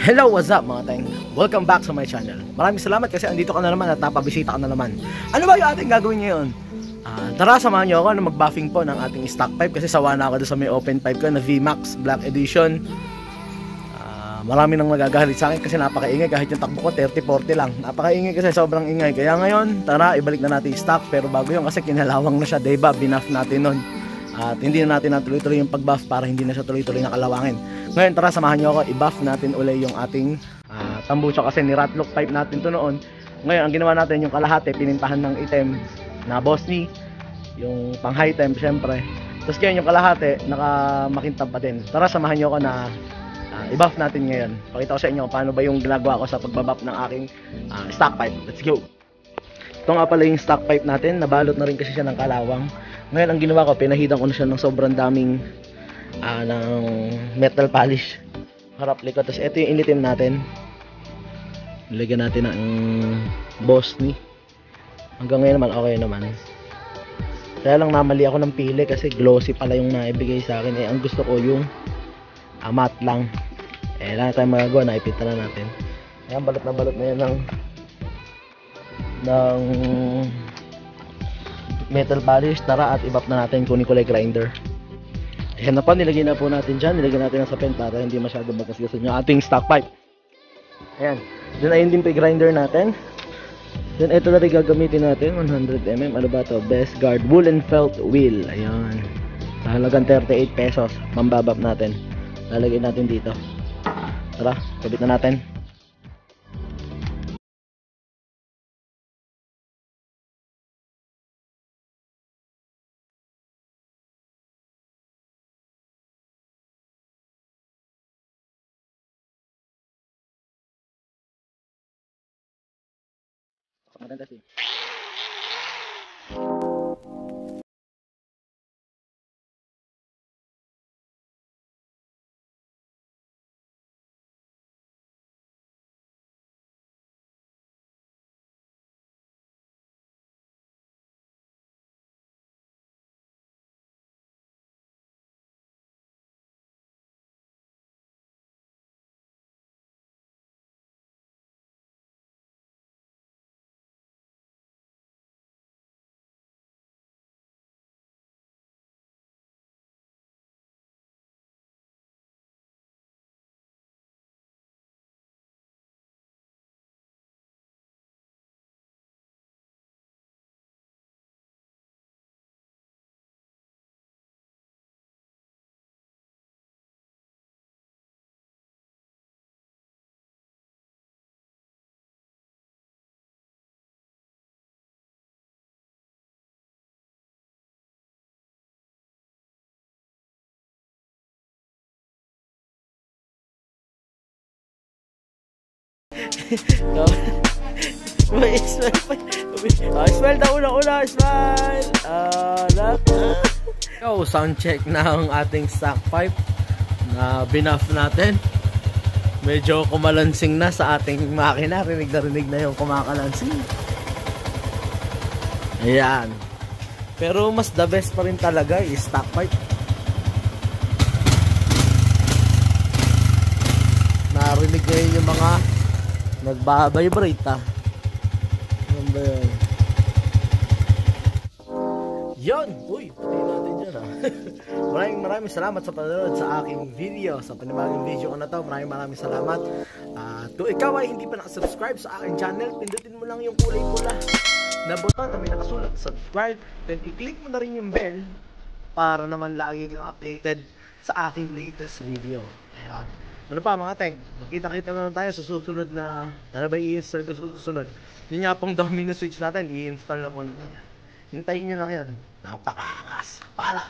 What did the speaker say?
Hello, what's up mga teng? Welcome back sa my channel. Maraming salamat kasi andito ka na naman at napabisita ka na naman. Ano ba yung ating gagawin ngayon? Tara, samahan nyo ako na mag-buffing po ng ating stock pipe kasi sawa na ako doon sa may open pipe ko na VMAX Black Edition. Marami nang nagagalit sa akin kasi napakaingay, kahit yung takbo ko 30-40 lang. Napakaingay kasi sobrang ingay. Kaya ngayon, tara, ibalik na natin yung stock. Pero bago yun kasi kinalawang na siya, diba? Binuff natin nun. At hindi na natin natuloy-tuloy yung pag-buff para hindi na siya tuloy-tuloy nakalawangin. Ngayon tara, samahan nyo ako, i-buff natin uli yung ating tambucho kasi ni-ratlock pipe natin to noon. Ngayon ang ginawa natin yung kalahati, pinintahan ng item na Bossni, yung pang high temp syempre. Tapos ngayon yung kalahati, nakamakintab pa din. Tara, samahan nyo ako na i-buff natin ngayon. Pakita ko sa inyo paano ba yung ginagawa ko sa pagbabuff ng aking stock pipe. Let's go! Ito nga pala yung stock pipe natin, nabalot na rin kasi siya ng kalawang. Ngayon ang ginawa ko, pinahidan ko na siya ng sobrang daming ng metal polish harap likod. Tapos ito yung initim natin, nilagyan natin ng Bossni. Hanggang ngayon naman okay naman, kaya lang namali ako ng pili kasi glossy pala yung naibigay sa akin. Ang gusto ko yung matte lang. Wala na tayong magagawa, naipita na natin. Ayan, balot na yan ng metal polish. Tara at i-buff na natin kunin kulay grinder. Ayan na po, nilagay na po natin dyan. Nilagay natin ang sapin para hindi masyado magkasgasan yung ating stock pipe. Ayan, then ayun din po yung grinder natin. Then ito na rin gagamitin natin, 100mm. Ano ba to? Best Guard Woolen Felt Wheel. Ayan, sa halagang 38 pesos. Mambabab natin, lalagay natin dito. Tara, kabit na natin. Maganda sih. Smile daw una, smile. Yo, sound check na ang ating stock pipe na binuff natin. Medyo kumalansing na sa ating makina. Rinig na yung kumakalansing. Ayan. Pero mas the best pa rin talaga yung stock pipe. Narinig ngayon yung mga nagbabibrate Ano ba yun? Yun! Uy! Pati natin dyan Maraming salamat sa panonood sa aking video. Sa panibagong video ko na to, maraming salamat. Kung ikaw ay hindi pa nakasubscribe sa aking channel, pindutin mo lang yung kulay pula na button na may nakasulat subscribe. Then i-click mo na rin yung bell para naman lagi kang updated sa aking latest video. Ayan. Ano pa mga teng? Magkita-kita naman tayo sa susunod na ba i-install ko susunod. Yun nga pong Domino switch natin, i-install na po natin. Hintayin nyo lang yan. Napakaangas. Pala!